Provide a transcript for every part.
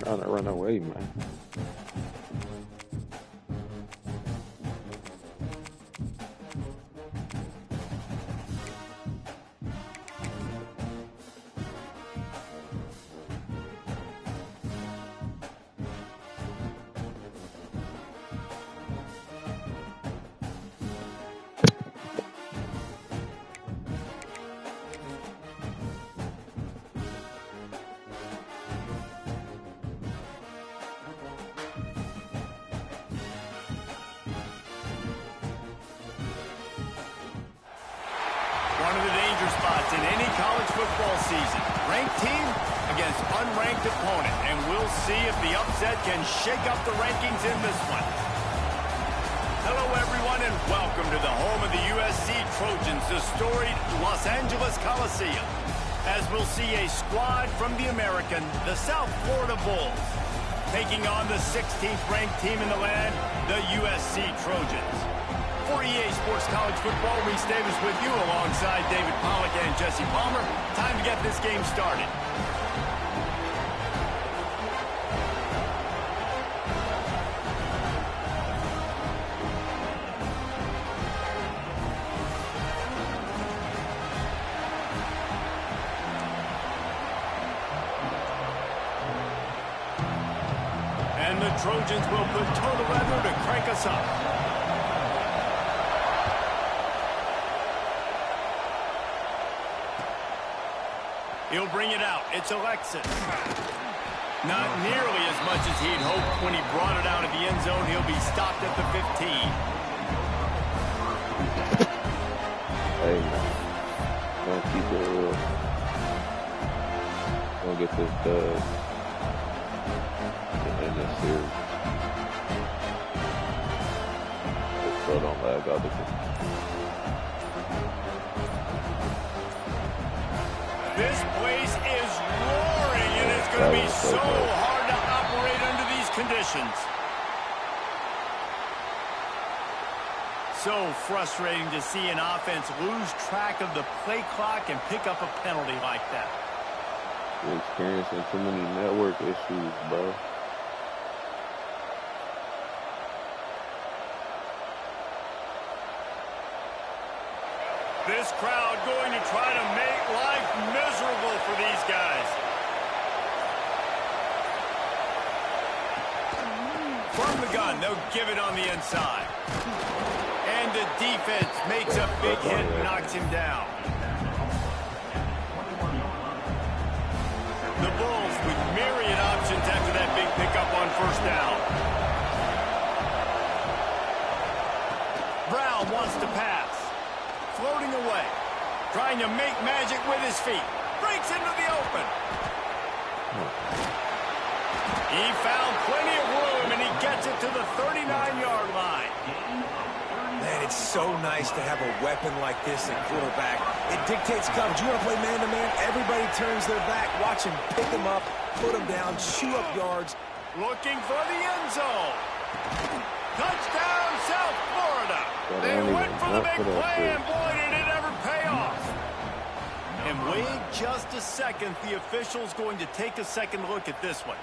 trying to run away, man. One of the danger spots in any college football season. Ranked team against unranked opponent. And we'll see if the upset can shake up the rankings in this one. Hello, everyone, and welcome to the home of the USC Trojans, the storied Los Angeles Coliseum. As we'll see a squad from the American, the South Florida Bulls, taking on the 16th ranked team in the land, the USC Trojans. For EA Sports College Football, Reese Davis with you alongside David Pollack and Jesse Palmer. Time to get this game started. And the Trojans will put total leather to crank us up. He'll bring it out. It's Alexis. Not nearly as much as he'd hoped when he brought it out of the end zone. He'll be stopped at the 15. Hey, man. Don't keep it real. Don't get this dub. In this series. So don't lag out the This place is roaring, and it's going to be so hard to operate under these conditions. So frustrating to see an offense lose track of the play clock and pick up a penalty like that. You're experiencing too many network issues, bro. This crowd going to try to make life miserable for these guys. From the gun, they'll give it on the inside. And the defense makes a big hit and knocks him down. The Bulls with myriad options after that big pickup on first down. Brown wants to pass. Floating away, trying to make magic with his feet. Breaks into the open. He found plenty of room, and he gets it to the 39-yard line. Man, it's so nice to have a weapon like this at quarterback. It dictates coverage. You want to play man-to-man? Everybody turns their back. Watch him pick him up, put him down, chew up yards. Looking for the end zone. Touchdown, South Florida. They went for the big play, and boy, did it ever pay off. And wait just a second. The official's going to take a second look at this one.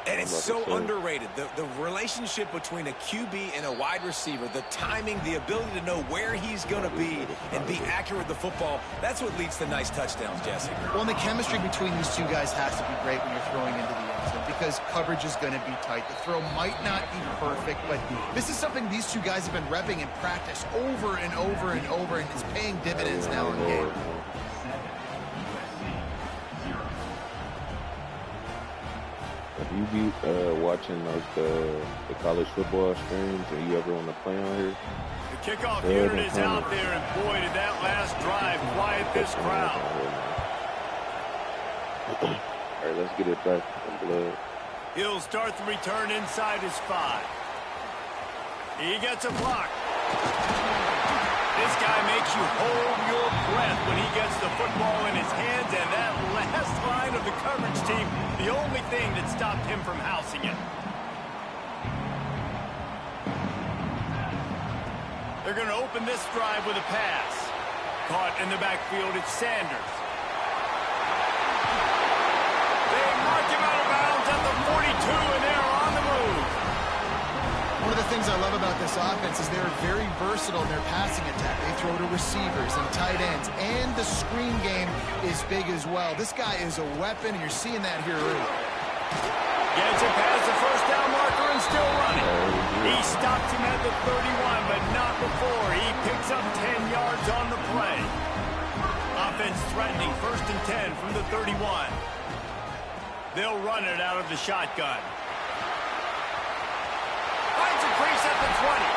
And it's so underrated. The relationship between a QB and a wide receiver, the timing, the ability to know where he's going to be and be accurate with the football, that's what leads to nice touchdowns, Jesse. Well, and the chemistry between these two guys has to be great when you're throwing into the end zone because coverage is going to be tight. The throw might not be perfect, but this is something these two guys have been repping in practice over and over and over, and it's paying dividends now in game. You be watching like the college football streams, and you ever want to play on here? The kickoff unit is out there, and boy, did that last drive quiet this crowd. All right, let's get it back in blood. He'll start the return inside his 5. He gets a block. This guy makes you hold your breath when he gets the football in his hands, and that last line of the coverage team, the only thing that stopped him from housing it. They're going to open this drive with a pass. Caught in the backfield, it's Sanders. They mark him out of bounds at the two, and they're on the move. One of the things I love about this offense is they're very versatile in their passing attack. They throw to receivers and tight ends, and the screen game is big as well. This guy is a weapon, and you're seeing that here early. Gets it past the first down marker and still running. He stops him at the 31, but not before. He picks up 10 yards on the play. Offense threatening, 1st and 10 from the 31. They'll run it out of the shotgun. Finds a crease at the 20.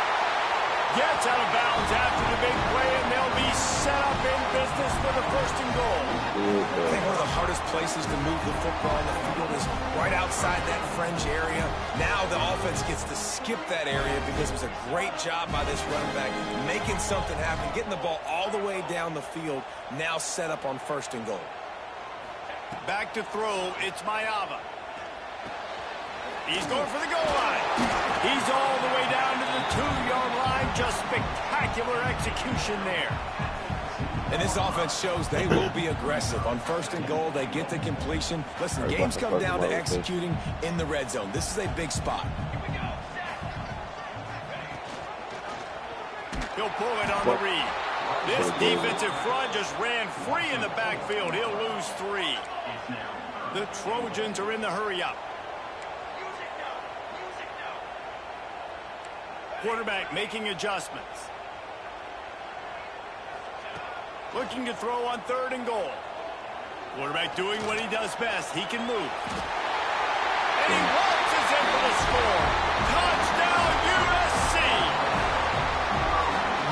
Gets out of bounds after the big play, and they'll be set up in business for the 1st and goal. I think one of the hardest places to move the football on the field is right outside that fringe area. Now the offense gets to skip that area because it was a great job by this running back making something happen, getting the ball all the way down the field, now set up on 1st and goal. Back to throw, it's Mayava. He's going for the goal line. He's all the way down to the 2-yard line. Just spectacular execution there. And this offense shows they will be aggressive. On 1st and goal, they get the completion. Listen, games come down to executing in the red zone. This is a big spot. He'll pull it on the read. This defensive front just ran free in the backfield. He'll lose 3. The Trojans are in the hurry-up. Quarterback making adjustments. Looking to throw on 3rd and goal. Quarterback doing what he does best. He can move. And he launches in for the score. Touchdown, USC!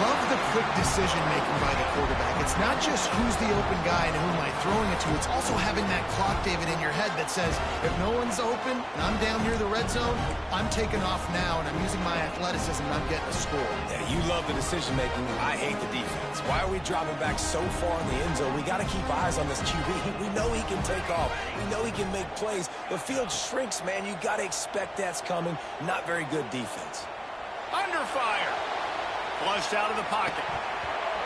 Love the quick decision-making by the quarterback. It's not just who's the open guy and who am I throwing it to. It's also having that clock, David, in your head that says, if no one's open and I'm down near the red zone, I'm taking off now, and I'm using my athleticism, and I'm getting a score. Yeah, you love the decision-making. I hate the defense. Why are we dropping back so far in the end zone? We got to keep eyes on this QB. We know he can take off. We know he can make plays. The field shrinks, man. You got to expect that's coming. Not very good defense. Under fire. Flushed out of the pocket.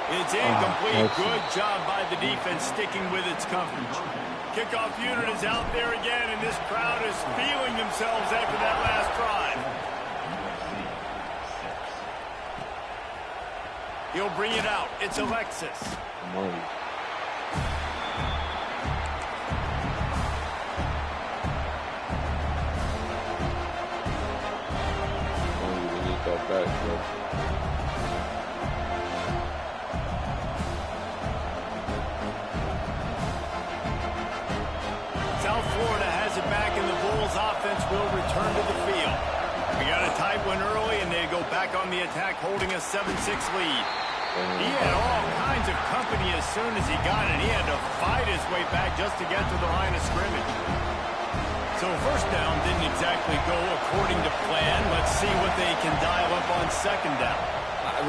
It's incomplete. Good job by the defense sticking with its coverage. Kickoff unit is out there again, and this crowd is feeling themselves after that last drive. He'll bring it out. It's Alexis. South Florida has it back, and the Bulls offense will return to the field. We got a tight one early, and they go back on the attack, holding a 7-6 lead. He had all kinds of company as soon as he got it. He had to fight his way back just to get to the line of scrimmage. So 1st down didn't exactly go according to plan. Let's see what they can dial up on 2nd down.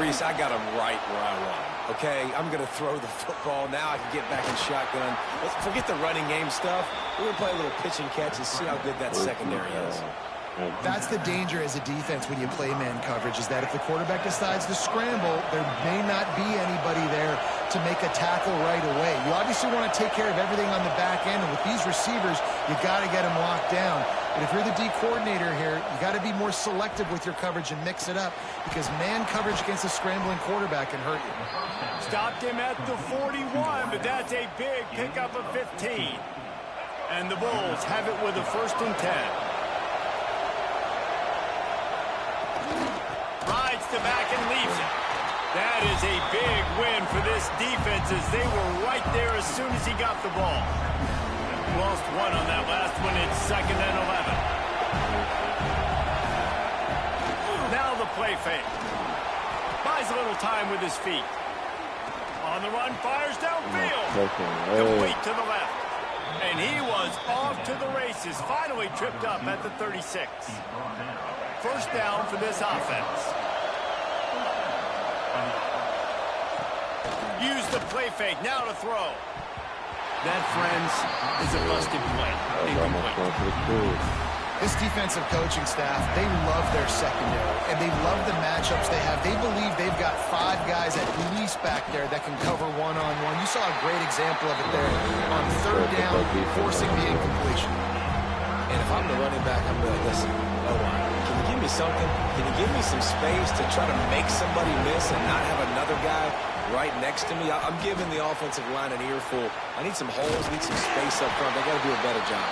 Reese, I got him right where I want him. Okay, I'm going to throw the football. Now I can get back in shotgun. Let's forget the running game stuff. We're going to play a little pitch and catch and see how good that secondary is. That's the danger as a defense when you play man coverage, is that if the quarterback decides to scramble, there may not be anybody there to make a tackle right away. You obviously want to take care of everything on the back end, and with these receivers, you got to get them locked down. But if you're the D coordinator here, you got to be more selective with your coverage and mix it up, because man coverage against a scrambling quarterback can hurt you. Stopped him at the 41, but that's a big pickup of 15. And the Bulls have it with a 1st and 10. Rides to back and leaves it. That is a big win for this defense, as they were right there as soon as he got the ball. Lost 1 on that last one. It's 2nd and 11. Now the play fake. Buys a little time with his feet. On the run, fires downfield. Complete to the left. And he was off to the races. Finally tripped up at the 36. 1st down for this offense. Use the play fake. Now to throw. That, friends, is a busted play. Incomplete. This defensive coaching staff, they love their secondary, and they love the matchups they have. They believe they've got 5 guys at least back there that can cover one-on-one. You saw a great example of it there on 3rd down, forcing the incompletion. And if I'm the running back, I'm going to listen, O-line, can you give me something? Can you give me some space to try to make somebody miss and not have another guy right next to me? I'm giving the offensive line an earful. I need some holes, need some space up front. They got to do a better job.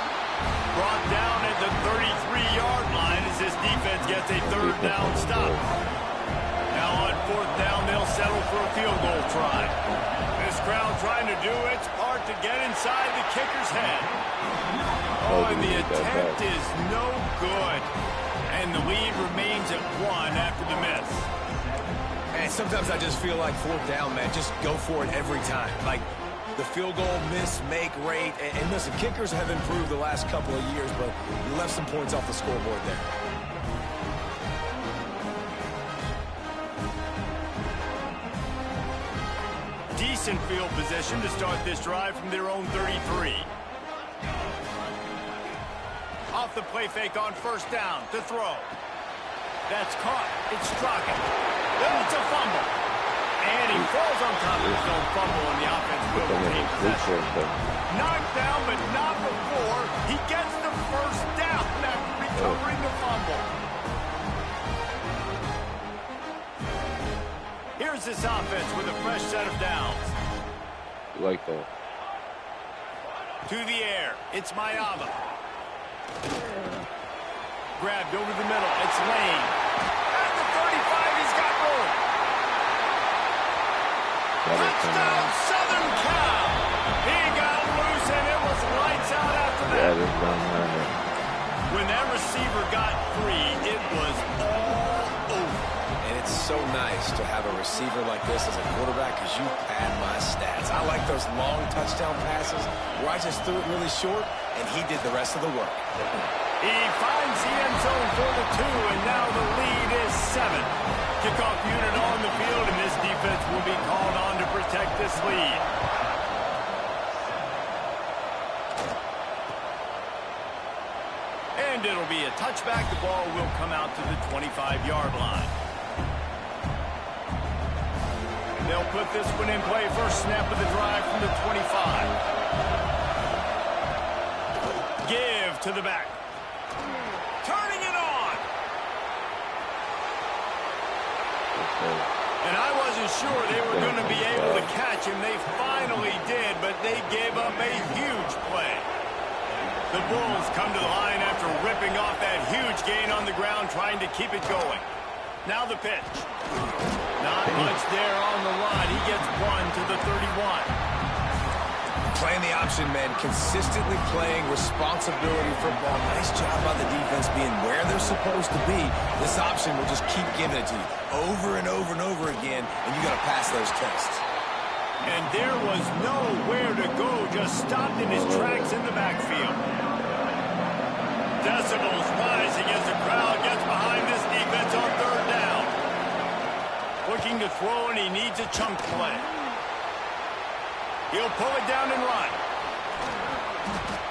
Brought down at the 33-yard line as this defense gets a third down stop. Now on fourth down, they'll settle for a field goal try. This crowd trying to do its part to get inside the kicker's head. Oh, and the attempt is no good. And the lead remains at 1 after the miss. And sometimes I just feel like fourth down, man, just go for it every time. Like the field goal miss, make rate. And listen, kickers have improved the last couple of years, but you left some points off the scoreboard there. Decent field position to start this drive from their own 33. Off the play fake on first down to throw. That's caught. It's Strachan. It's a fumble. And he falls on top of his own fumble, and the offense will retain possession. Knocked down, but not before. He gets the first down after recovering the fumble. Here's this offense with a fresh set of downs. Like that. To the air. It's Mayava. Grabbed over the middle. It's Lane. At the 35, he's got room. Touchdown, Southern Cal. He got loose, and it was lights out after that. When that receiver got free, it was all over. And it's so nice to have a receiver like this as a quarterback because you pad my stats. I like those long touchdown passes where I just threw it really short, and he did the rest of the work. He finds the end zone for the 2, and now the lead is 7. Kickoff unit on the field, and this defense will be called on to protect this lead. And it'll be a touchback. The ball will come out to the 25-yard line. They'll put this one in play. First snap of the drive from the 25. Give to the back. Turning it on. And I wasn't sure they were going to be able to catch him. They finally did, but they gave up a huge play. The Bulls come to the line after ripping off that huge gain on the ground, trying to keep it going. Now the pitch. Not much there on the line. He gets 1 to the 31. Playing the option, man, consistently playing responsibility football. Nice job by the defense being where they're supposed to be. This option will just keep giving it to you over and over and over again, and you got to pass those tests. And there was nowhere to go, just stopped in his tracks in the backfield. Decibels rising as the crowd gets behind this defense on third down. Looking to throw, and he needs a chunk play. He'll pull it down and run.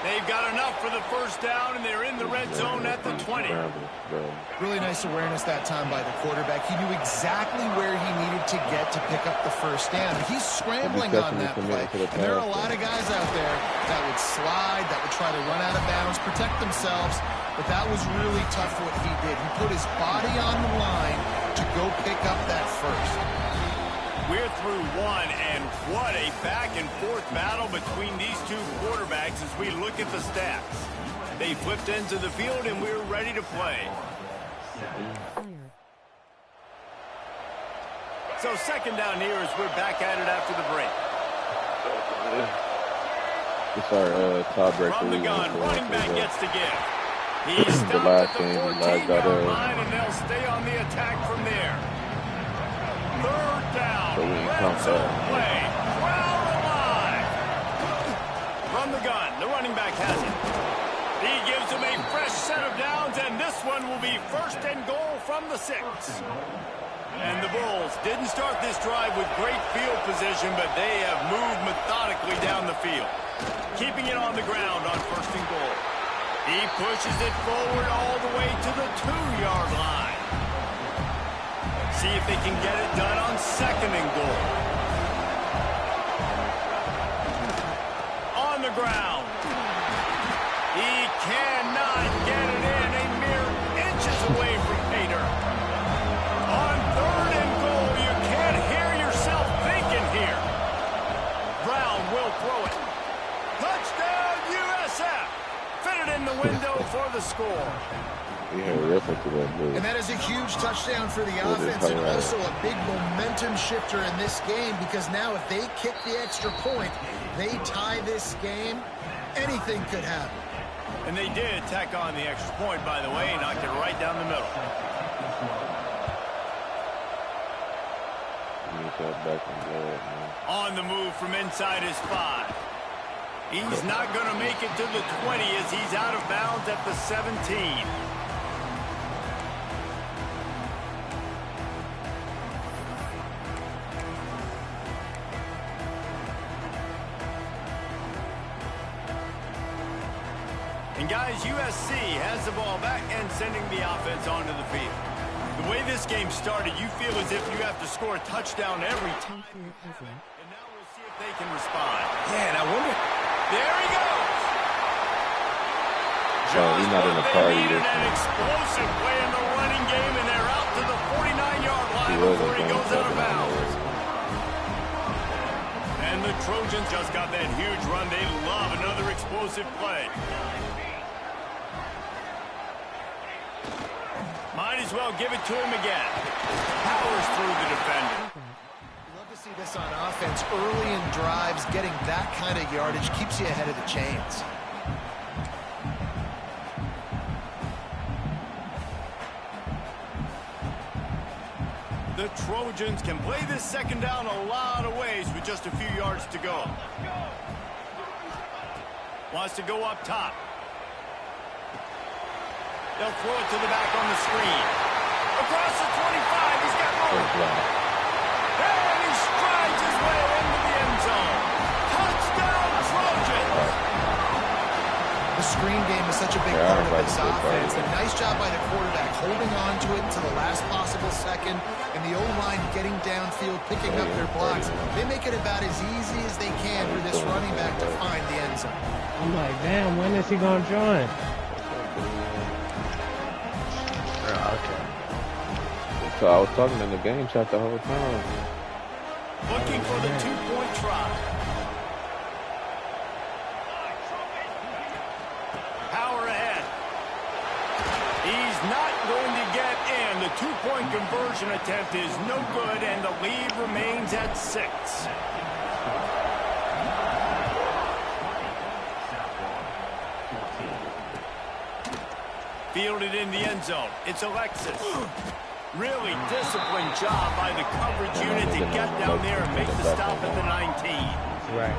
They've got enough for the first down, and they're in the red zone at the 20. Really nice awareness that time by the quarterback. He knew exactly where he needed to get to pick up the first down. He's scrambling on that play. And there are a lot of guys out there that would slide, that would try to run out of bounds, protect themselves. But that was really tough what he did. He put his body on the line to go pick up that first. We're through 1, and what a back-and-forth battle between these two quarterbacks as we look at the stats. They flipped into the field, and we're ready to play. So second down here as we're back at it after the break. It's our tiebreaker. From the gun, running back gets to give. He's stopped at the 14-yard line, and they'll stay on the attack from there. Third down, red zone play, crowd alive. From the gun, the running back has it. He gives him a fresh set of downs, and this one will be first and goal from the 6. And the Bulls didn't start this drive with great field position, but they have moved methodically down the field, keeping it on the ground on first and goal. He pushes it forward all the way to the 2-yard line. See if they can get it done on second and goal. On the ground. He cannot the score. He had a reference to that move. And that is a huge touchdown for the offense and also a big momentum shifter in this game because now if they kick the extra point, they tie this game, anything could happen. And they did tack on the extra point, by the way, and knocked it right down the middle. On the move from inside his 5. He's not going to make it to the 20 as he's out of bounds at the 17. And guys, USC has the ball back and sending the offense onto the field. The way this game started, you feel as if you have to score a touchdown every time. And now we'll see if they can respond. Yeah, and I wonder. There he goes. He's not in the party. An explosive play in the running game, and they're out to the 49-yard line before he goes out of bounds. And the Trojans just got that huge run. They love another explosive play. Might as well give it to him again. Powers through the defender. You love to see this on offense. Early in drives, getting that kind of yardage keeps you ahead of the chains. The Trojans can play this second down a lot of ways with just a few yards to go. Wants to go up top. They'll throw it to the back on the screen. Across the 25, he's got room. And he strides his way into the end zone. Touchdown, Trojans! The screen game is such a big part of this offense. A nice job by the quarterback holding on to it to the last possible second, and the O-line getting downfield, picking up their blocks. They make it about as easy as they can for this running back to find the end zone. I'm like, damn, when is he going to join? So I was talking in the game chat the whole time. Looking for the two-point try. Power ahead. He's not going to get in. The two-point conversion attempt is no good, and the lead remains at 6. Fielded in the end zone. It's Alexis. Really disciplined job by the coverage unit to get down there and make the stop at the 19. Right.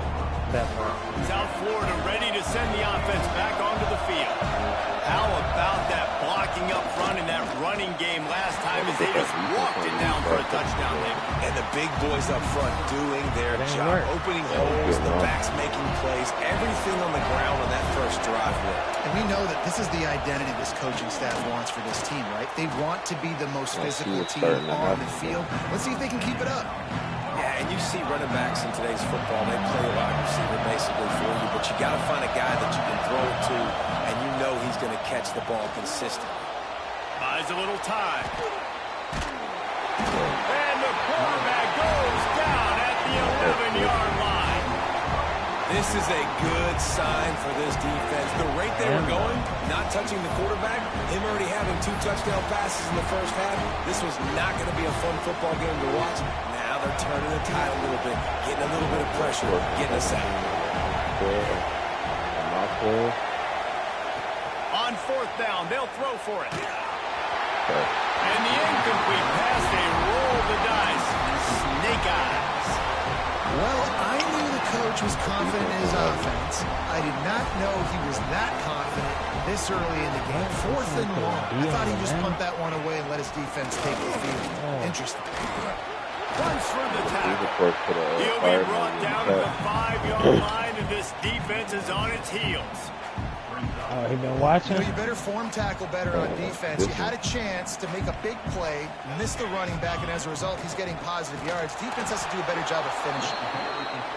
That part. South Florida ready to send the offense back onto the field. How about that blocking up front in that running game last time as they just walked it down for a touchdown there. And the big boys up front doing their job. Opening holes, the backs making plays, everything on the ground on that first drive worked. And we know that this is the identity this coaching staff wants for this team, right? They want to be the most physical team on the field. Let's see if they can keep it up. Yeah, and you see running backs in today's football, they play a wide receiver basically for you, but you got to find a guy that you can throw it to, and you know he's going to catch the ball consistently. Buys a little time. And the quarterback goes down at the 11-yard line. This is a good sign for this defense. The rate they were going, not touching the quarterback, him already having 2 touchdown passes in the first half, this was not going to be a fun football game to watch. Now they're turning the tide a little bit, getting a little bit of pressure, getting a sack. On 4th down, they'll throw for it. And the incomplete pass, they roll the dice. Snake eyes. Well, I knew the coach was confident in his offense. I did not know he was that confident this early in the game. 4th and 1. I thought he'd just punt that one away and let his defense take the field. Interesting. Runs through the tackle. He'll be brought down to the 5-yard line, and this defense is on its heels. Oh, he been watching? You know, you better form tackle better on defense. You had a chance to make a big play, missed the running back, and as a result, he's getting positive yards. Defense has to do a better job of finishing.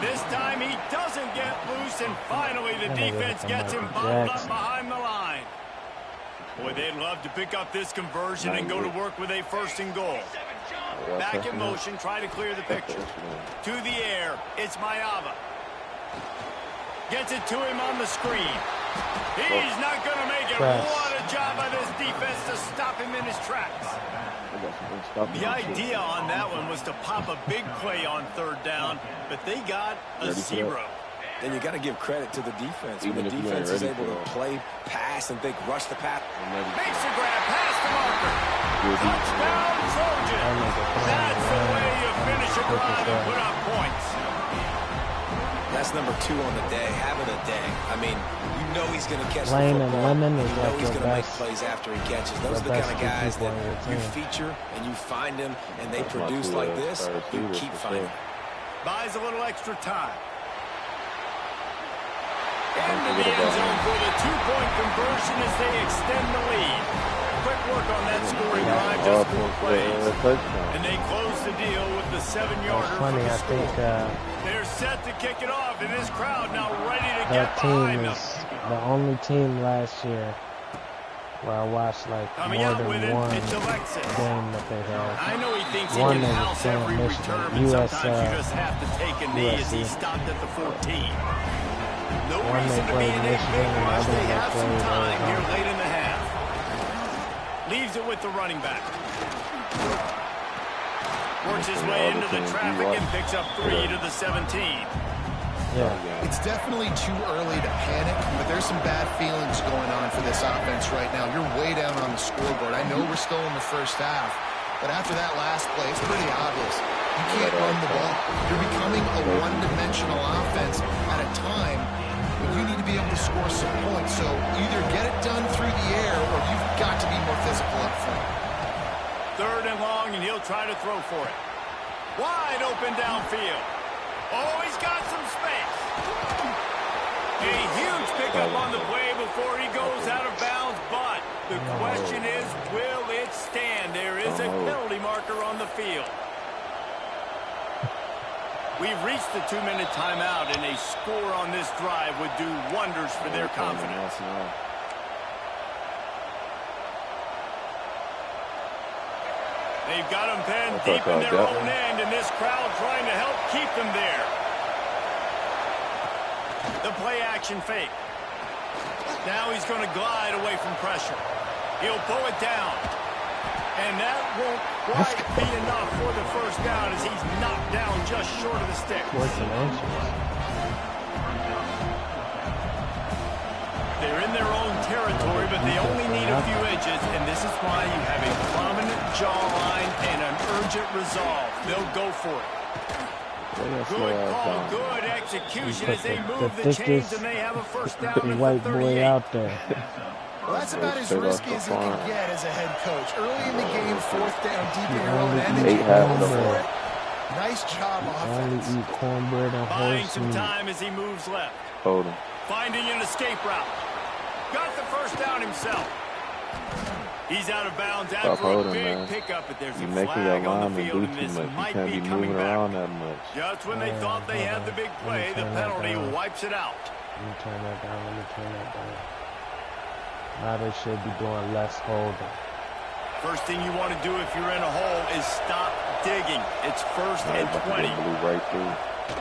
This time he doesn't get loose, and finally the defense gets him bottled up behind the line. Boy, they'd love to pick up this conversion and go to work with a 1st and goal. Back in motion, try to clear the picture. To the air, it's Mayava. Gets it to him on the screen. He's not going to make it. Press. What a job by this defense to stop him in his tracks. The idea on that one was to pop a big play on third down, but they got a 0. Then you got to give credit to the defense. When the defense is able to play, pass, and think rush the pass. Makes a grab past the marker. Touchdown, Trojan. That's the way you finish a drive and put up points. That's number 2 on the day, having a day. I mean, you know he's going to catch Lane the and football. Lemon is You know like he's your going to make best- plays after he catches. Those are the kind of guys that you feature and you find them and they produce like this, you keep finding them. Buys a little extra time. Into the end zone for the 2-point conversion as they extend the lead. Quick work on that scoring drive, just 4 plays. And they close the deal with the 7-yarder It's for funny, the I score. think They're set to kick it off, and this crowd now ready to that get behind team them. is the only team last year where I watched like Coming more out with than it, one it's Alexis. game that they had. I know he thinks he One can is house Sam every Michigan. return, but US, sometimes you just have to take a knee as he USC. stopped at the 14. No One reason they to be played in a big Michigan and rush. other They they have some played time here Arizona. late in the half. Leaves it with the running back. Works his way into the traffic and picks up 3 to the 17. Yeah. It's definitely too early to panic, but there's some bad feelings going on for this offense right now. You're way down on the scoreboard. I know we're still in the first half, but after that last play, it's pretty obvious. You can't run the ball. You're becoming a one-dimensional offense at a time when you need to be able to score some points. So either get it done through the air or you've got to be more physical up front. 3rd and long, and he'll try to throw for it. Wide open downfield. Oh, he's got some space. A huge pickup on the play before he goes out of bounds, but the question is, will it stand? There is a penalty marker on the field. We've reached the 2-minute timeout, and a score on this drive would do wonders for their confidence. They've got them pinned deep in their own end, and this crowd trying to help keep them there. The play action fake. Now he's going to glide away from pressure. He'll pull it down. And that won't quite be enough for the first down as he's knocked down just short of the stick. They're in their own territory, but they only need a few inches, and this is why you have a prominent jawline and an urgent resolve. They'll go for it. Good call, good execution as they move the chains, and they have a first down at the white 38. boy out there. Well, that's about as risky as he can get as a head coach. Early in the game, 4th down, deep in your own end, and you go for it. Nice job, offense. Only eat cornbread and Buying horse some meat. time as he moves left. Hold him. Finding an escape route. Got the first down himself. He's out of bounds after Stop holding, a big man. pickup, but there's You're a making your flag on the lineman field, do and too this much. You might can't be be coming moving back. around that much. Just when they thought they had the big play, the penalty wipes it out. Let me turn that down. Let me turn that down. Now they should be doing less holding. First thing you want to do if you're in a hole is stop digging. It's 1st and 20. Right through.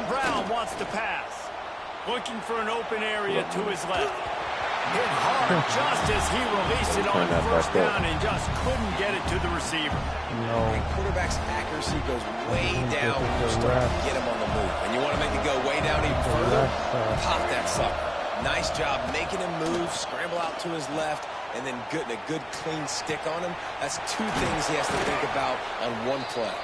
Brown wants to pass. Looking for an open area to his left. Hit hard just as he released it on first down and just couldn't get it to the receiver. No. Quarterback's accuracy goes way down when you start to get him on the move. And you want to make it go way down even further, pop that sucker. Nice job making him move, scramble out to his left, and then getting a good clean stick on him. That's 2 things he has to think about on one play.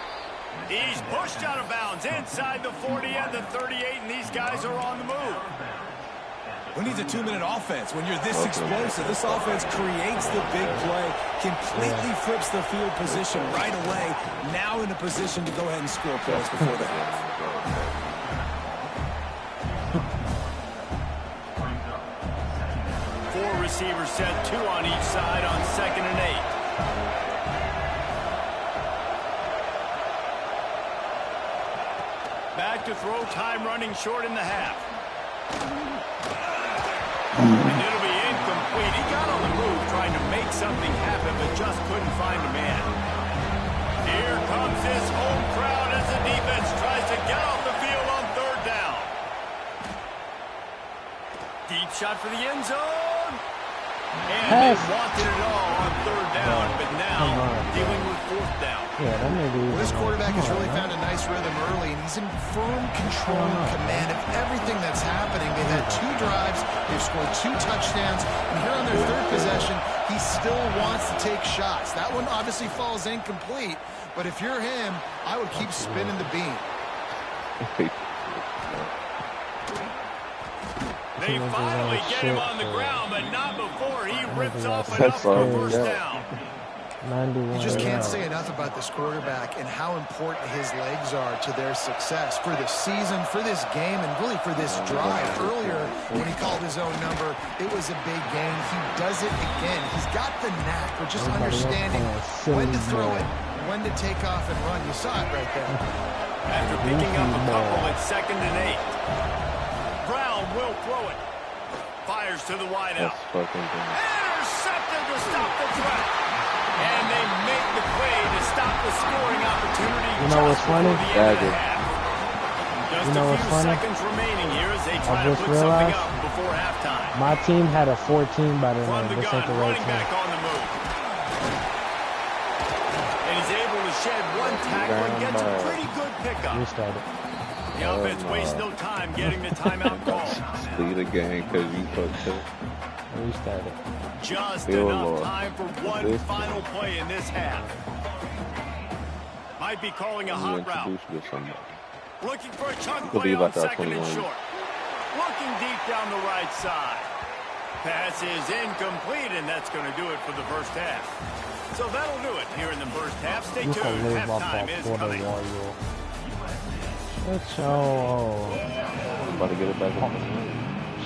He's pushed out of bounds inside the 40 and the 38, and these guys are on the move. Who needs a 2-minute offense? When you're this explosive, this offense creates the big play, completely flips the field position right away, now in a position to go ahead and score points before the half. Four receivers set, 2 on each side on 2nd and 8. Back to throw, time running short in the half. And it'll be incomplete. He got on the move trying to make something happen, but just couldn't find a man. Here comes this home crowd as the defense tries to get off the field on 3rd down. Deep shot for the end zone. And Pass. they wanted it all on third down, but now dealing with fourth down. Yeah, that nigga. Well, this quarterback has really found a nice rhythm early, and he's in firm control and command of everything that's happening. They've had 2 drives, they've scored 2 touchdowns, and here on their third possession, he still wants to take shots. That one obviously falls incomplete, but if you're him, I would keep spinning the beam. They finally get him on the ground, but not before he rips off enough for a first down. 91 You just can't yards. say enough about this quarterback and how important his legs are to their success for the season, for this game, and really for this drive. Earlier, when he called his own number, it was a big game. He does it again. He's got the knack for just understanding when to throw it, when to take off and run. You saw it right there. After picking up a couple, it's 2nd and 8. Brown will throw it. Fires to the wideout. That's fucking good. Intercepted to stop the threat. And they make the play to stop the scoring opportunity. You know what's funny? Just You know a what's few funny? seconds remaining here as they try to just put something realized up before halftime. My team had a 14 by the From name. the This gun, ain't the right running back team. on the move. And he's able to shed 1 tackle and gets a pretty good pickup. Restart it. The offense wastes no time getting the timeout call. Lead the game because you fucked up. Restart it. Just Dear enough Lord. time for one This final play in this half. Might be calling a You hot route. introduced you to somebody. Looking for a chunk Could play be on about that 2nd and 21. short. Looking deep down the right side. Pass is incomplete, and that's going to do it for the first half. So that'll do it here in the first half. Stay You can tuned. live off Halftime that is quarter coming. wall, you. Shut your... I'm about to get it back on.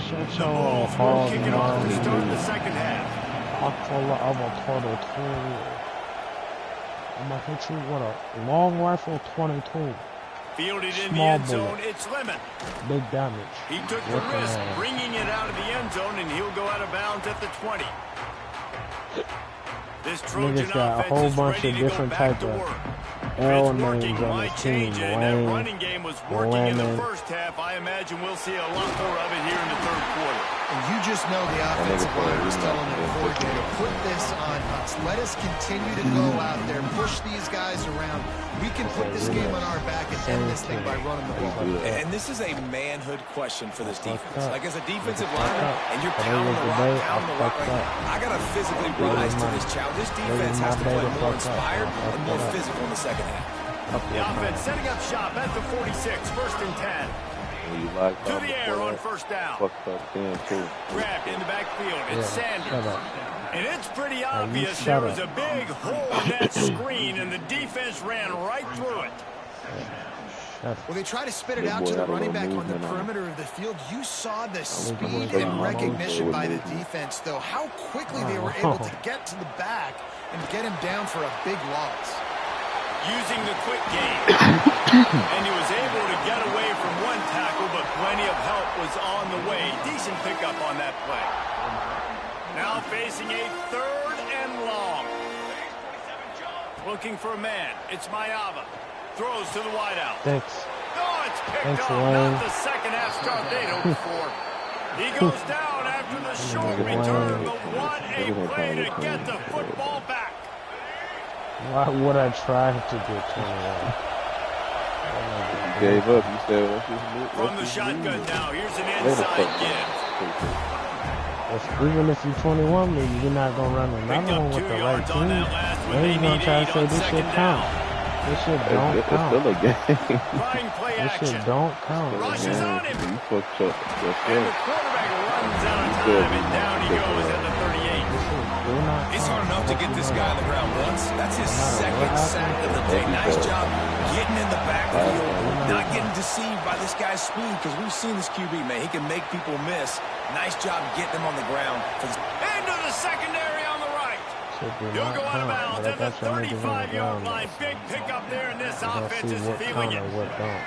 Shut The your Bulls will hog kick it off to man. start the second half. I'll call it of a total 20. I'm gonna hit you with a long rifle 22. Fielded in the Small end zone, bullet. it's Lemon. Big damage. He took the What the risk, hell? bringing it out of the end zone, and he'll go out of bounds at the 20. This Trojan Niggas got a offense whole is bunch ready of to go different back type to of work. L It's working, names on might this team. change it, and that Lane, running game was working in the Lemon. first half. I imagine we'll see a lot more of it here in the third quarter. And you just know the offensive nigga line was played telling the really coordinator, put this on us. Let us continue to go out there, push these guys around. We can put this game on our back and end this thing by running the ball. And this is a manhood question for this defense. up. Like, as a defensive Fucked lineman, up. and you're Today pounding was the the rock, day I pounding the rock, fucked right? up. I got to physically Today rise was to my- this challenge. This today defense was has my to day play to more fuck up. inspired I and fucked more it up. physical in the second half. The offense setting up shop at the 46, 1st and 10. When you locked To out the air before on that, first down. fucked up then too. Grabbed in the backfield. It's Yeah, Sanders. shut up. And it's pretty you obvious shut there was up. a big hole in that screen, and the defense ran right through it. Well, they try to spit it Big out boy to the had a running little back on the movement on him. perimeter of the field. You saw the was speed going and on. recognition by the Movement. defense, though. How quickly they were able to get to the back and get him down for a big loss. Using the quick game. And he was able to get away from one tackle, but plenty of help was on the way. Decent pickup on that play. Now facing a 3rd and long. Looking for a man. It's Mayava. Throws to the wideout. Thanks. Oh, it's picked Thanks, up. Wayne. Not the second half start they'd hoped for. He goes down after the short return, but what a play to get the football back. Why would I try to get 21? You gave up. You said, what's this move? From the shotgun now, here's an Where the inside fuck give. Even if you're 21, maybe you're not going to run Picked another one up with 2 the right yards on team. that last one. Then They you're going need to try 8 to say on this shit 2nd count. down. This shit don't It's count. still a game. Trying play This action. shit don't count. Rushes on him. You fucked up. That's And the it. quarterback runs out of time, and down he goes at the 38. This shit do not It's count. hard enough to get this guy on the ground once. That's his No matter second what sack happens, of the day. Nice job getting in the backfield, not getting deceived by this guy's speed, because we've seen this QB, man. He can make people miss. Nice job getting him on the ground. For this. Into the secondary on the right. Shit do He'll not go out of count. bounds But I at the got your niggas on the 35-yard ground. line. Big pickup there, and this We're gonna offense see is what feeling count it. and what don't.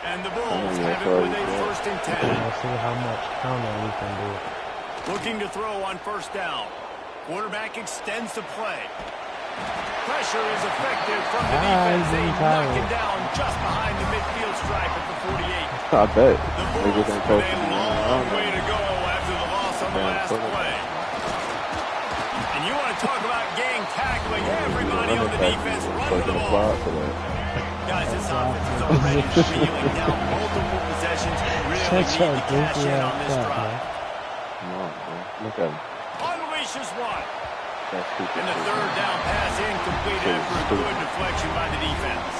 And the Bulls Yeah, have it with a yeah. 1st and We're 10. gonna see how much counting we can do. Looking to throw on first down. Quarterback extends the play. Pressure is effective from the defense. They knock it down just behind the midfield stripe at the 48. I bet. The Niggas Bulls ain't with supposed to a be long around. way to go after the loss on the last play. And you want to talk about gang tackling. Everybody on the defense running the ball. Guys, this offense is already reeling down multiple possessions. Really need to cash in on this drive. Come on, man. Look at him. Unleashes one. That's stupid. And the third down pass incomplete after a good deflection by the defense.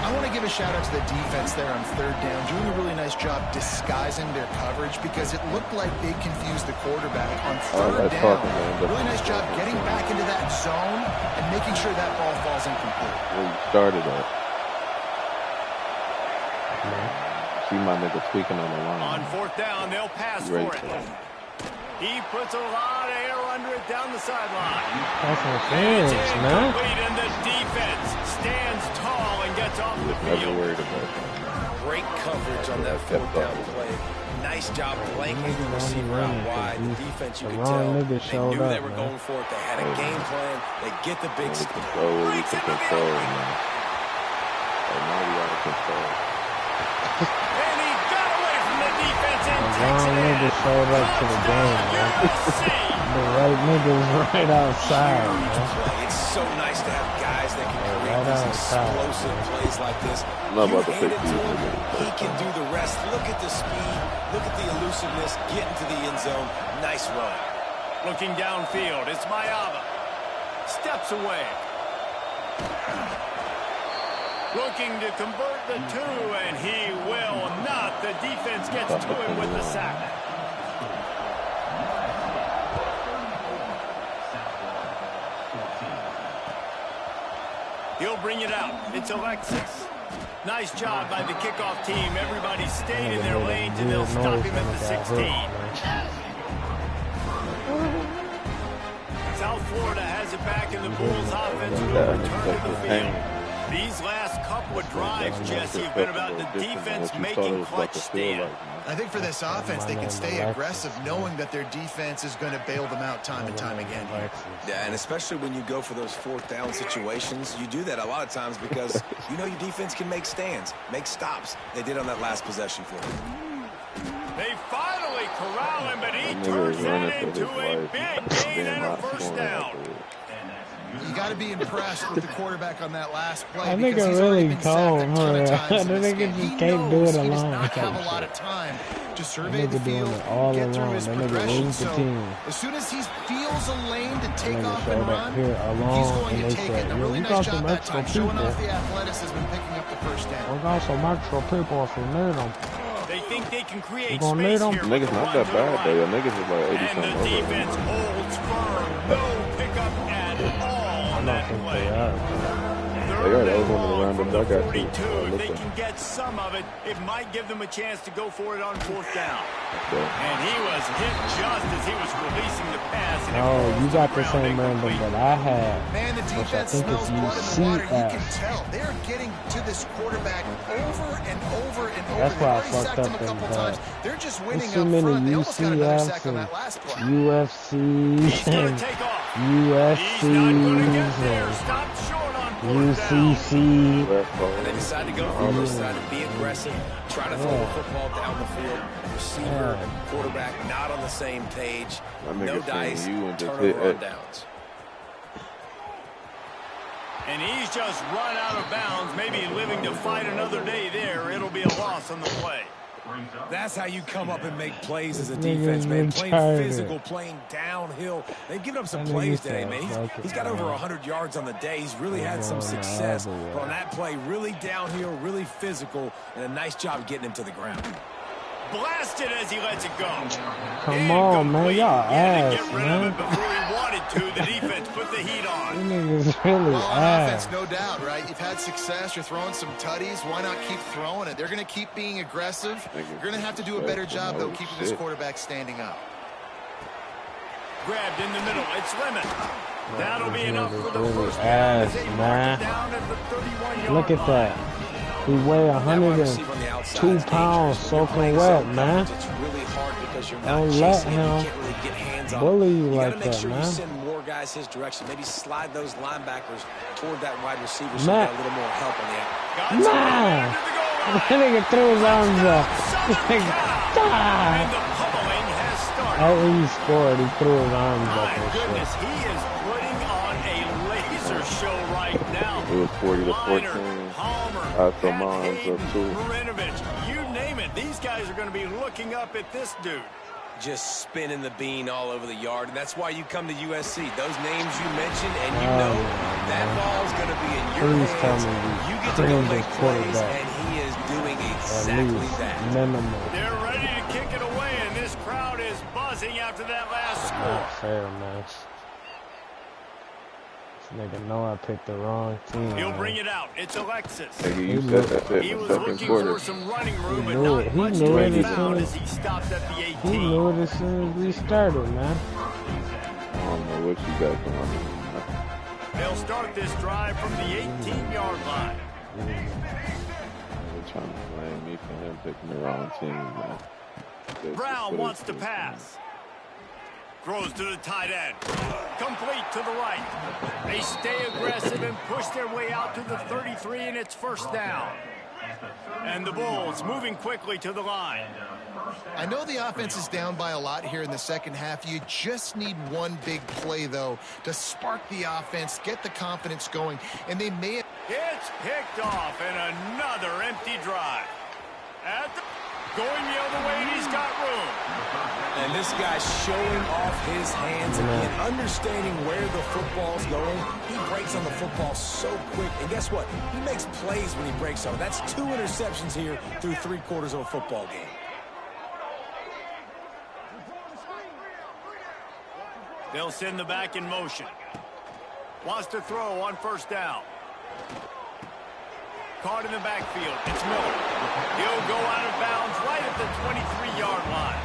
I want to give a shout out to the defense there on third down, doing a really nice job disguising their coverage because it looked like they confused the quarterback on third down. Really nice job getting back into that zone and making sure that ball falls incomplete. Where you started at. See my nigga tweaking on the line. On fourth down, they'll pass for it. He puts a lot of air under it down the sideline. That's incomplete, man. And the defense stands tall and gets off the field. Never worried about that. Great coverage on that fourth down play. Nice job blanking the receiver out wide. The defense, you could tell, they knew they were going for it. They had a game plan. They get the big stop. We can control, man. And now we out of control. And he got away from the defense and takes it in. Nigga showed up to the game, man. The right nigga's right outside, man. It's so nice to have guys that can create these explosive plays like this. You hand it to him, he can do the rest. Look at the speed. Look at the elusiveness. Get into the end zone. Nice run. Looking downfield, it's Mayava. Steps away. Looking to convert the two, and he will not. The defense gets to him with the sack. He'll bring it out. It's Alexis. Nice job by the kickoff team. Everybody stayed in their lanes, and they'll stop him at the 16. South Florida has it back, and the Bulls offense will return to the field. These last couple of drives, Jesse, have been about the defense making clutch stand. I think for this offense, they can stay aggressive knowing that their defense is going to bail them out time and time again. Yeah, and especially when you go for those fourth down situations, you do that a lot of times because you know your defense can make stands, make stops. They did on that last possession for them. They finally corral him, but he turns that into a big gain and a first down. You got to be impressed with the quarterback on that last play. I think it really cold. I think it just can't do it alone. He does not have a lot of time to survey the field, get through his progression. So as soon as he feels a lane to take off and run, he's going to take it. And a really nice job that time, showing off the athleticism and picking up the first down. We got some extra people if we need them. They think they can create space here. Niggas not that bad, though. Your niggas is like 80 something. And the defense holds firm. No pickup at all on that play. Third and long from the 42. If they can get some of it, it might give them a chance to go for it on fourth down. And he was hit just as he was releasing the pass. Oh, you got the same random that I had. Man, the defense smells blood in the water. You can tell. They're getting to this quarterback over and over and over. That's why I fucked up them bad. They're just winning too many UCFs and UFCs and USCs and UCC. And they decide to go for it. They decide to be aggressive, try to throw the football down the field. Receiver, quarterback, not on the same page. No dice, turnover on downs. And he's just run out of bounds, maybe living to fight another day there. It'll be a loss on the play. That's how you come up and make plays as a defense, man. Playing physical, playing downhill. They've given up some plays today, man. He's got over 100 yards on the day. He's really had some success. But on that play, really downhill, really physical, and a nice job getting him to the ground. Blasted as he lets it go. Come on, man. Y'all ass, get rid of it before he wanted to. The defense put the heat on. Niggas really ass. Offense, no doubt, right? You've had success. You're throwing some tutties. Why not keep throwing it? They're going to keep being aggressive. You're going to have to do a better job, though, keeping this quarterback standing up. Grabbed in the middle. It's Lemon. That'll be enough for the first ass, man. Look at that. He weigh 102 pounds soaking wet, man. Don't let him bully you like that, man. Send more guys his direction. Maybe slide those linebackers toward that wide receiver so you got a little more help on the end. Man! That nigga threw his arms up. And the pummeling has started. After he scored, he threw his arms up My and goodness, shit. he is putting on a laser show right now. It was 40-14. Palmer, I throw my arms up too. Marinovich, you name it. These guys are going to be looking up at this dude. Just spinning the bean all over the yard, and that's why you come to USC. Those names you mentioned, and you know that ball's going to be in your hands. You get to go make plays, and he is doing exactly that. Minimum. They're ready to kick it away, and this crowd is buzzing after that last score. Not fair, man. This nigga know I picked the wrong team. He'll bring it out. It's Alexis. Nigga, you said that's it. He was Second looking quarter. for some running room, but knew not it. much He knew to it be as found soon as he stops at the 18. He knew it as soon as we started, man. I don't know what you got going on. They'll start this drive from the 18-yard line. They're trying to blame me for him picking the wrong team, man. Brown wants to pass. Throws to the tight end. Complete to the right. They stay aggressive and push their way out to the 33, and it's first down. And the Bulls moving quickly to the line. I know the offense is down by a lot here in the second half. You just need one big play, though, to spark the offense, get the confidence going, and they may have... It's picked off, and another empty drive. Going the other way, and he's got room. And this guy's showing off his hands again, understanding where the football's going. He breaks on the football so quick, and guess what? He makes plays when he breaks on it. That's 2 interceptions here through 3 quarters of a football game. They'll send the back in motion. Wants to throw on first down. Caught in the backfield. It's Miller. He'll go out of bounds right at the 23-yard line.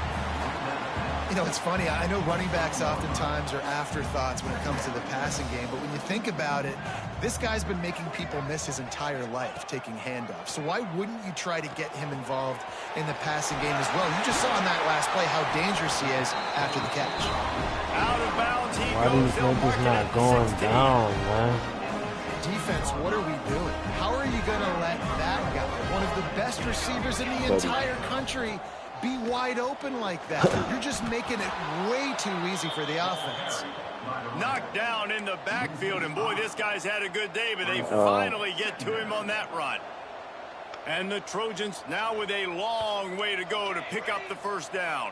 You know, it's funny. I know running backs oftentimes are afterthoughts when it comes to the passing game, but when you think about it, this guy's been making people miss his entire life taking handoffs. So why wouldn't you try to get him involved in the passing game as well? You just saw in that last play how dangerous he is after the catch. Out of bounds he Why do you goes. think he's not going down, man? Defense, what are we doing? How are you going to let that guy, one of the best receivers in the entire country, be wide open like that? You're just making it way too easy for the offense. Knocked down in the backfield, and boy, this guy's had a good day, but they finally get to him on that run. And the Trojans now with a long way to go to pick up the first down.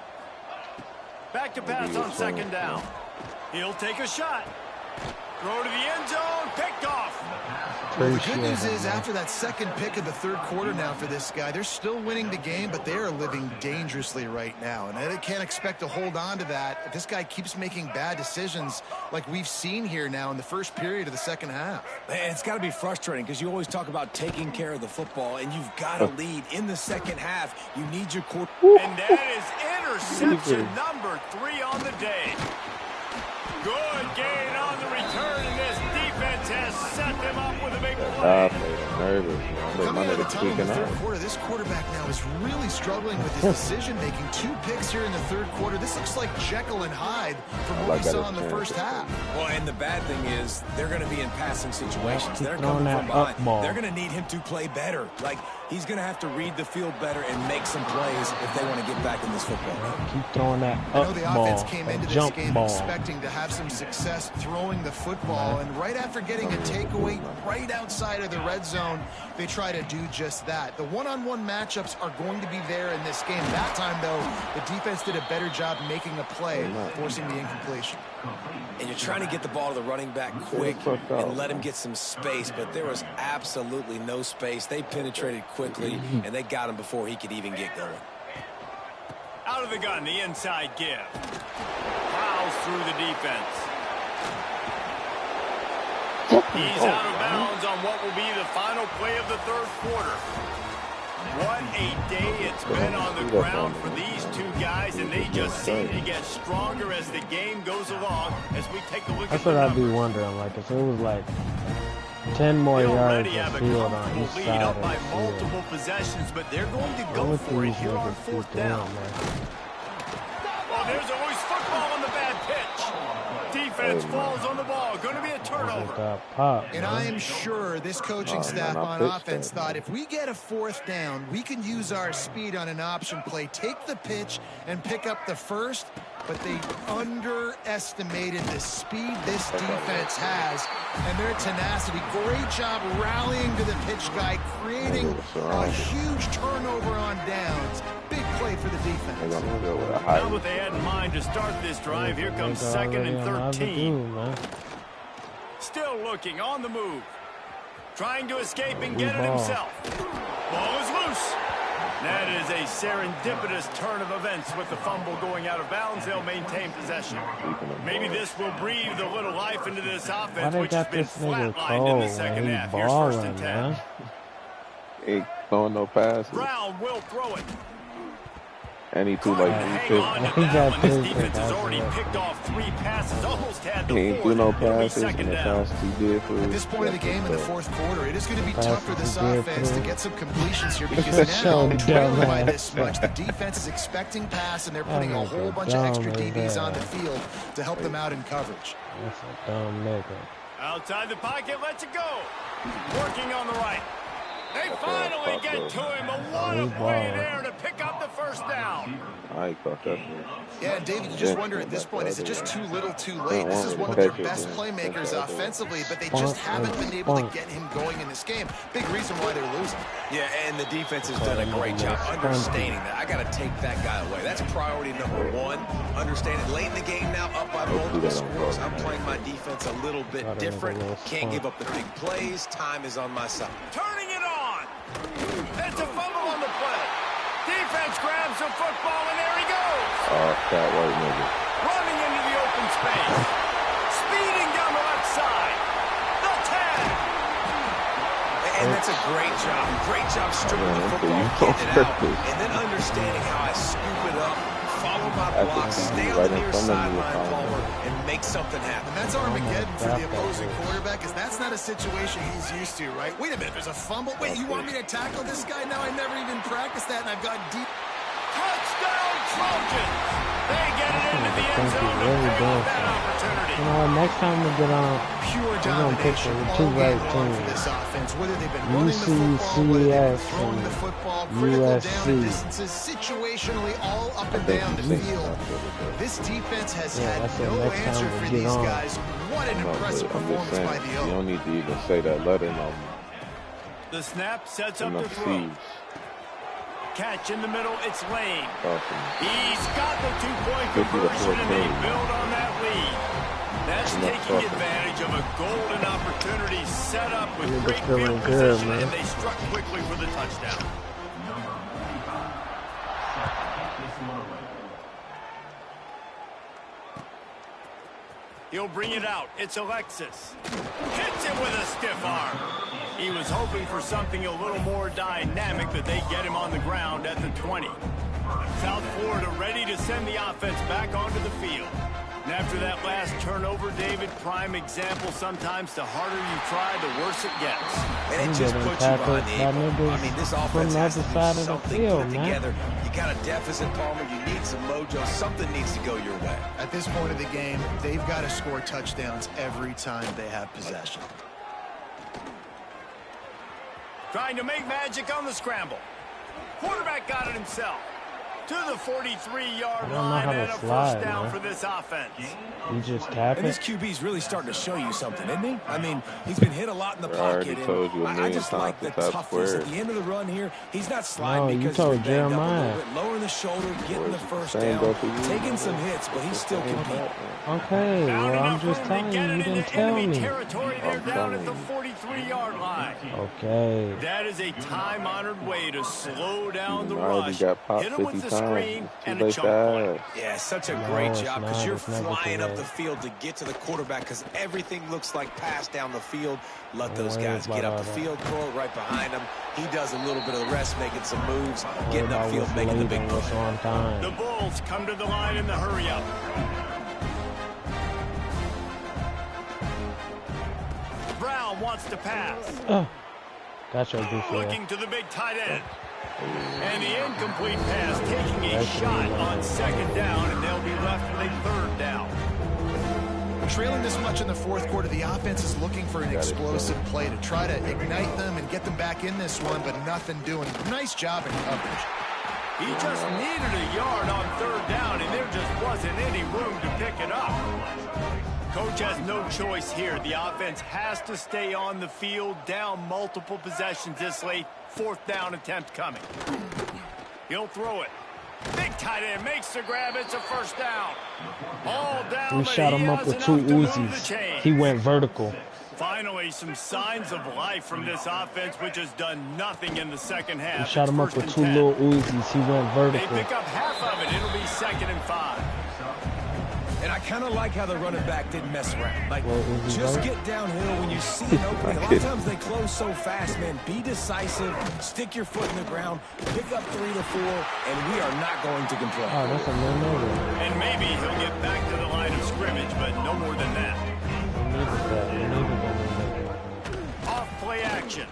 Back to pass on second down. He'll take a shot. Throw to the end zone, picked off. Well, the good news is after that second pick of the third quarter now for this guy, they're still winning the game, but they are living dangerously right now. And they can't expect to hold on to that if this guy keeps making bad decisions like we've seen here now in the first period of the second half. Man, it's got to be frustrating because you always talk about taking care of the football, and you've got to lead in the second half. You need your quarter. And that is interception number 3 on the day. Good gain on the return, and this defense has set them up with a big play. Coming out of the tunnel in the third quarter, this quarterback now is really struggling with his decision-making. 2 picks here in the third quarter. This looks like Jekyll and Hyde from what we saw in the first half. Well, and the bad thing is they're going to be in passing situations. They're coming from behind. They're going to need him to play better. Like, he's going to have to read the field better and make some plays if they want to get back in this football game. Keep throwing that up I know the offense ball, came into this jump game ball. expecting to have some success throwing the football, and right after getting a takeaway right outside of the red zone, they try to do just that. The one-on-one matchups are going to be there in this game. That time, though, the defense did a better job making a play, forcing the incompletion. And you're trying to get the ball to the running back quick and let him get some space, but there was absolutely no space. They penetrated quickly, and they got him before he could even get going. Out of the gun, the inside give. Plows through the defense. He's out of bounds on what will be the final play of the third quarter. What a day it's been on the ground for these 2 guys, and they just seem to get stronger as the game goes along as we take a look That's at the what I'd be numbers. wondering, like, if it was like 10 more They yards already of have a field on comfortable each lead side up of by the field. multiple possessions, but they're going to go What for it these here on niggas fourth keep doing, down. man? Oh, there's always football on the bad pitch. Defense falls on the ball. Going to be a turnover. That pop, And I am sure this coaching staff on offense thought if we get a fourth down, we can use our speed on an option play, take the pitch, and pick up the first but they underestimated the speed this defense has and their tenacity. Great job rallying to the pitch guy, creating a huge turnover on downs. Big play for the defense. Now what they had in mind to start this drive, here comes 2nd and 13. Still looking on the move. Trying to escape and get it himself. Ball is loose. That is a serendipitous turn of events with the fumble going out of bounds. They'll maintain possession. Maybe this will breathe a little life into this offense, which has been flatlined in the second half. Here's 1st and 10. He throwing no passes. Brown will throw it. And he threw like hang on to that one. This defense has already picked off 3 passes, almost had the 4th. He ain't threw no passes, and the passes he did for at this point of the game in the 4th quarter, it is going to be tough for this offense to get some completions here because now trailing by this much. The defense is expecting pass, and they're putting a whole bunch of extra DBs on the field to help them out in coverage. That's a dumb nigga. Outside the pocket, lets it go. Working on the right. They finally get to him. A what a play there to pick up the 1st down. I caught that. Yeah, and David, you just wonder at this point, is it just too little too late? This is one of their best playmakers offensively, but they just haven't been able to get him going in this game. Big reason why they're losing. Yeah, and the defense has done a great job understanding that. I got to take that guy away. That's priority number 1. Understanding late in the game now, up by multiple scores. I'm playing my defense a little bit different. Can't give up the big plays. Time is on my side. Turning it on. It's a fumble on the play. Defense grabs the football, and there he goes. That white nigga. Running into the open space. Speeding down the left side. The tag. And that's a great job. Great job stripping the football, getting it out, and then understanding how I scoop it up, follow my blocks, stay on the near sideline, Palmer, and make something happen. And that's Armageddon for the opposing quarterback, because that's not a situation he's used to, right? Wait a minute, there's a fumble. Wait, you want me to tackle this guy? Now I never even practiced that, and I've got deep. Touchdown Trojans! They get it into the end zone to pick up that opportunity. You know, next time we get on, pure we're going to pick the domination 2 all right game long for teams. this offense. Whether they've been running the football, whether they've been throwing the football, critical down and distances, situationally all up and down the field. This defense has had no answer for these guys. What an impressive performance by the O. You don't need to even say that letter no more. The snap sets up the throw. Catch in the middle, it's Lane. He's got the 2-point conversion, and they build on that lead. That's taking advantage of a golden opportunity set up with great field position, and they struck quickly for the touchdown. He'll bring it out. It's Alexis. Hits it with a stiff arm. He was hoping for something a little more dynamic, but they get him on the ground at the 20. South Florida ready to send the offense back onto the field. And after that last turnover, David, prime example, sometimes the harder you try, the worse it gets. And it just puts you behind the eight ball. I mean, this offense has to do something, put it together. You got a deficit, Palmer. You need some mojo. Something needs to go your way. At this point of the game, they've got to score touchdowns every time they have possession. Trying to make magic on the scramble. Quarterback got it himself. To the 43-yard line and a first down for this offense. You just tap and it. this QB's really starting to show you something, isn't he? I mean, he's been hit a lot in the pocket. And I just like the toughness at the end of the run here. He's not sliding because he's banged up a little bit. Lowering the shoulder, getting the first down, taking some hits, but he's still competing. Okay, well, I'm just telling you, you didn't tell me. Territory, they're down at the 43-yard line. Okay. That is a time-honored way to slow down the rush. Hit him with the screen and a chunk play. Yeah, such a great job because you're flying up the field to get to the quarterback because everything looks like pass down the field. Let those guys get up the field, throw it right behind him. He does a little bit of the rest, making some moves, getting upfield, making the big play. The Bulls come to the line in the hurry-up. Brown wants to pass. Gotcha, looking to the big tight end. And the incomplete pass taking a shot on second down, and they'll be left with a third down. Trailing this much in the fourth quarter, the offense is looking for an explosive play to try to ignite them and get them back in this one, but nothing doing. Nice job in coverage. He just needed a yard on third down, and there just wasn't any room to pick it up. Coach has no choice here. The offense has to stay on the field, down multiple possessions this late. Fourth down attempt coming. He'll throw it. Big tight end makes the grab. It's a first down. All down. We shot him up with 2 Uzis. He went vertical. Finally, some signs of life from this offense, which has done nothing in the second half. We shot him up with 2 little Uzis. He went vertical. They pick up half of it. It'll be 2nd and 5. And I kind of like how the running back didn't mess around. Like, just get downhill when you see an opening. A lot of times they close so fast, man. Be decisive. Stick your foot in the ground. Pick up 3 to 4, and we are not going to complain. Oh, that's a no-no. And maybe he'll get back to the line of scrimmage, but no more than that. Off play action.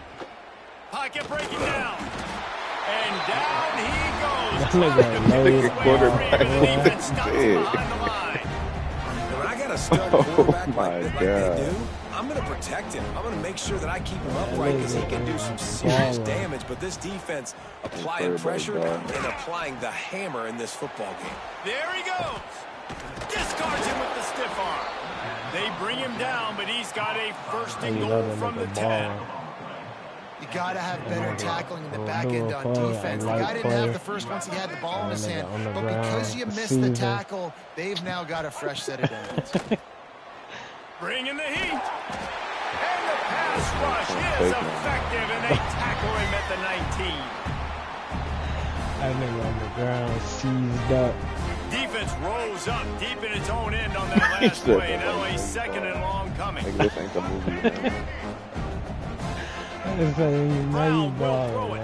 Pocket breaking down. And down he goes. The quarterback defense stops him behind the line. When I got a stud quarterback like they do, I'm going to protect him. I'm going to make sure that I keep him upright because he can do some serious damage. But this defense applying pressure and applying the hammer in this football game. There he goes. Discards him with the stiff arm. They bring him down, but he's got a 1st and goal from the 10. You got to have better tackling in the back end on defense. The guy didn't have the first once he had the ball in his hand, but because you missed the tackle, they've now got a fresh set of downs. Bringing the heat. And the pass rush is effective, and they tackle him at the 19. That nigga on the ground seized up. Defense rose up deep in its own end on that last play. Now a 2nd and long coming. This ain't the movie. Brown will throw it.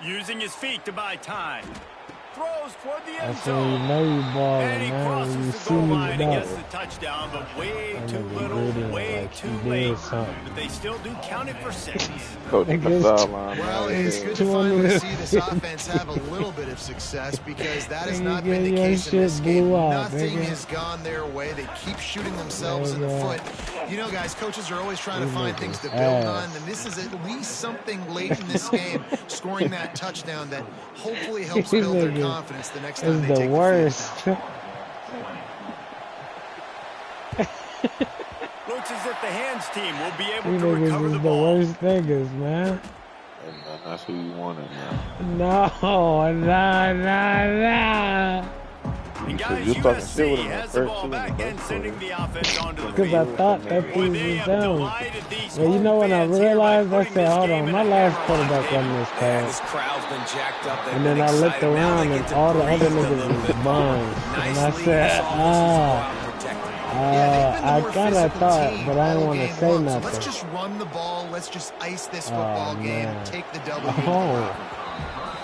Using his feet to buy time. Throws toward the end zone. And he crosses the goal line and gets the touchdown, but way too little, way too late. But they still do count it for 6. Well, it's good to finally see this offense have a little bit of success because that has not been the case in this game. Nothing has gone their way. They keep shooting themselves in the foot. You know, guys, coaches are always trying to find things to build on, and this is at least something late in this game, scoring that touchdown that hopefully helps build their confidence the next time they take the worst. Looks as if the hands team will be able to recover the the ball. worst niggas, man. And that's who you wanted, man. No, nah. And guys, USC has the ball back and sending the offense onto the field. Because I thought that thing was down. Well, you know when I realized, I said, hold on, my last quarterback wasn't this pass. And then I looked around and all the other niggas was bums. And I said, I kind of thought, but I didn't want to say nothing. Let's just run the ball. Let's just ice this football game. Take the W.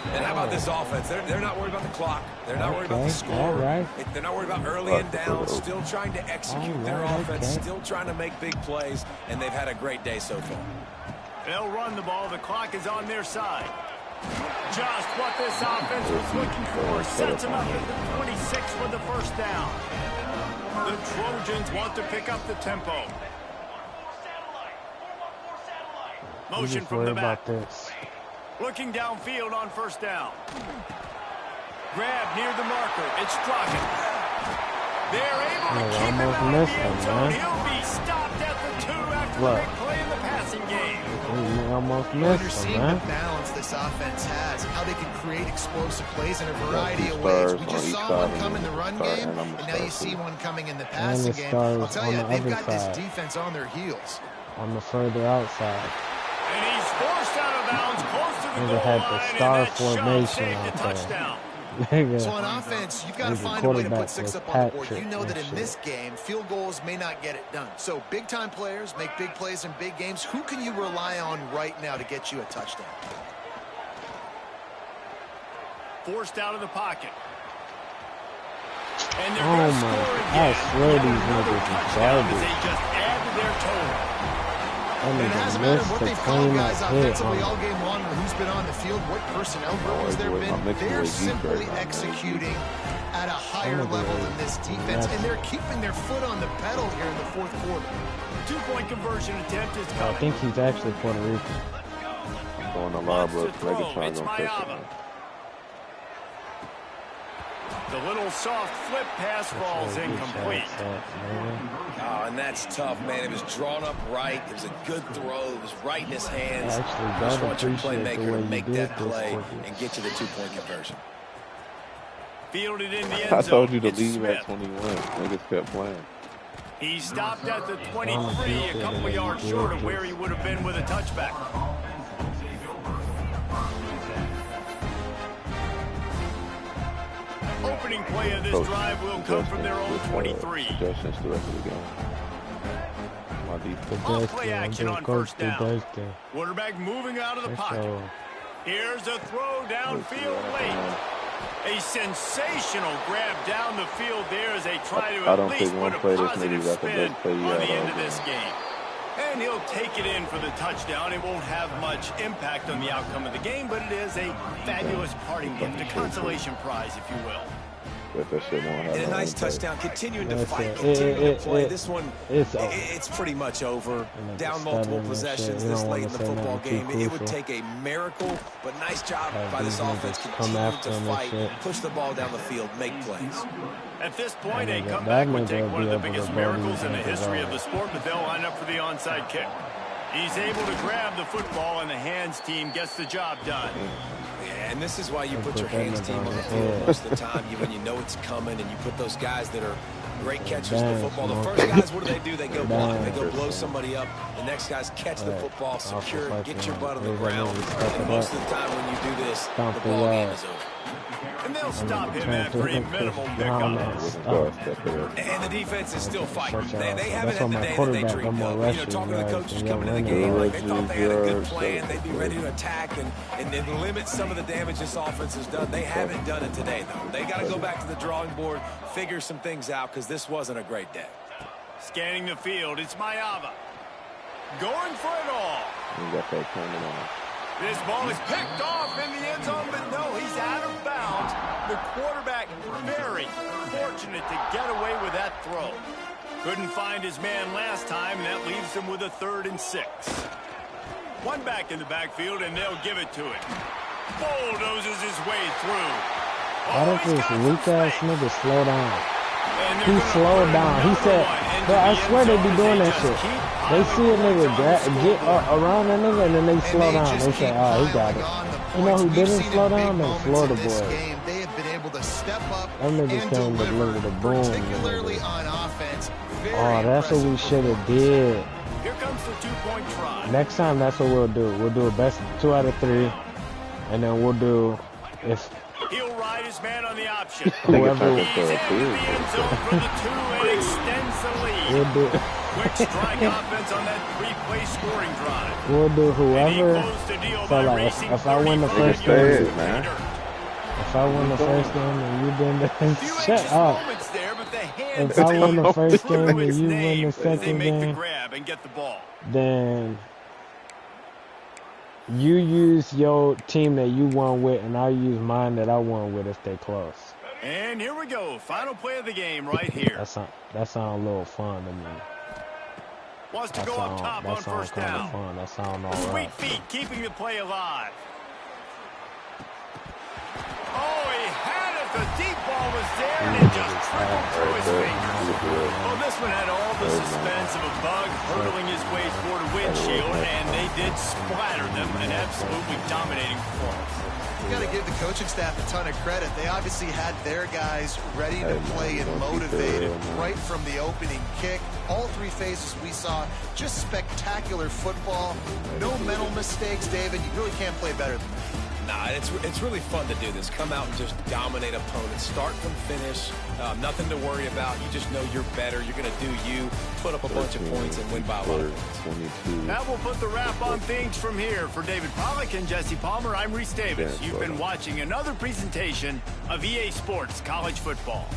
And how about this offense? They're not worried about the clock. They're not worried about the score. They're not worried about early and down. Still trying to execute their offense. Still trying to make big plays. And they've had a great day so far. They'll run the ball. The clock is on their side. Just what this offense was looking for. Sets them up at the 26 for the first down. The Trojans want to pick up the tempo. Motion from the back. Looking downfield on first down. Grab near the marker. It's Strocken. They're able to keep him out of the end zone. He'll be stopped at the 2 after the big play in the passing game. You're seeing the balance this offense has, how they can create explosive plays in a variety of ways. We just saw one come in the run game, and now you see one coming in the passing game. I'll tell you, they've got this defense on their heels. On the further outside. And he's forced out of bounds close to the goal had the star formation out touchdown. So on offense, you've got to find a way to put 6 up on the board. You know that in this game, field goals may not get it done. So big-time players make big plays in big games. Who can you rely on right now to get you a touchdown? Forced out of the pocket. And they're I swear these niggas are garbage. They just add to their total. And it hasn't mattered what they've called guys offensively all game long, or who's been on the field, what personnel roles there been. They're simply executing at a higher level than this defense, and they're keeping their foot on the pedal here in the fourth quarter. 2-point conversion attempt is coming. I think he's actually Puerto Rican. Going to Larbrook, Megatron on The little soft flip pass falls incomplete. Oh, and that's tough, man. It was drawn up right. It was a good throw. It was right in his hands. Just want your playmaker to make that play and get you the 2-point conversion. Fielded in the end zone. I told you to leave at 21. Niggas kept playing. He stopped at the 23, a couple yards short of where he would have been with a touchback. Opening play of this drive will come from their own 23. Suggestions the rest of the game. Off play action on first down. Quarterback moving out of the pocket. Here's a throw downfield late. A sensational grab down the field there as they try to at least put a positive spin on the end of this game. And he'll take it in for the touchdown. It won't have much impact on the outcome of the game, but it is a fabulous parting gift, a consolation prize, if you will. And a nice touchdown, continuing to fight, continuing to play. This one, it's pretty much over. Down multiple possessions this late in the football game. It would take a miracle, but nice job by this offense continuing to fight, push the ball down the field, make plays. At this point, a comeback would take one of the biggest miracles in the history of the sport, but they'll line up for the onside kick. He's able to grab the football, and the hands team gets the job done. And this is why you put your hands team on the field most of the time, when you know it's coming, and you put those guys that are great catchers of the football. The first guys, what do? They go block. They go blow somebody up. The next guys catch the football, secure, get your butt on the ground. And most of the time when you do this, the ball game is over. And they'll stop him after a minimal pickup. And the defense is still fighting. They haven't had the day that they dreamed of. Talking to the coaches coming in the game, like they thought they had a good plan. They'd be ready to attack and limit some of the damage this offense has done. They haven't done it today, though. They got to go back to the drawing board, figure some things out, because this wasn't a great day. Scanning the field, it's Mayava. Going for it all. This ball is picked off in the end zone, but no, he's out of bounds. The quarterback very fortunate to get away with that throw. Couldn't find his man last time, and that leaves him with a 3rd and 6. One back in the backfield, and they'll give it to him. Bulldozes his way through. Why does this weak-ass nigga slow down? He slowed down. He said, bro, I swear they be doing that shit. They see a nigga get around that nigga, and then they slow down. They say, oh, he got it. You know who didn't slow down? The Florida boys. They have been able to step up and deliver the boom. Particularly on offense. Oh, that's what we should have did. Here comes the 2-point try. Next time, that's what we'll do. We'll do a best 2 out of 3, and then we'll do if. He'll ride his man on the option. Whoever. He's into the end zone for the 2 and extends the lead. We'll do. Quick strike offense on that 3-play scoring drive. We'll do whoever. So like, if I win the first game, if I win the first game and you win the shut up. If I win the first game and you win the second game, then you use your team that you won with, and I use mine that I won with if they close. And here we go, final play of the game right here. That sounds a little fun to me. Wants to go up top on first down. Fun. That sounds all right. Sweet feet keeping the play alive. Oh, he had it. The deep ball was there, and it just trickled through his fingers. Well, this one had all the suspense of a bug hurtling his way toward a windshield, and they did splatter them. An absolutely dominating performance. You got to give the coaching staff a ton of credit. They obviously had their guys ready to play and motivated right from the opening kick. All 3 phases we saw, just spectacular football. No mental mistakes, David. You really can't play better than that. Nah, it's really fun to do this. Come out and just dominate opponents. Start from finish. Nothing to worry about. You just know you're better. You're going to do you. Put up a bunch of points and win by a lot of points. That will put the wrap on things from here. For David Pollack and Jesse Palmer, I'm Reese Davis. You've been watching another presentation of EA Sports College Football.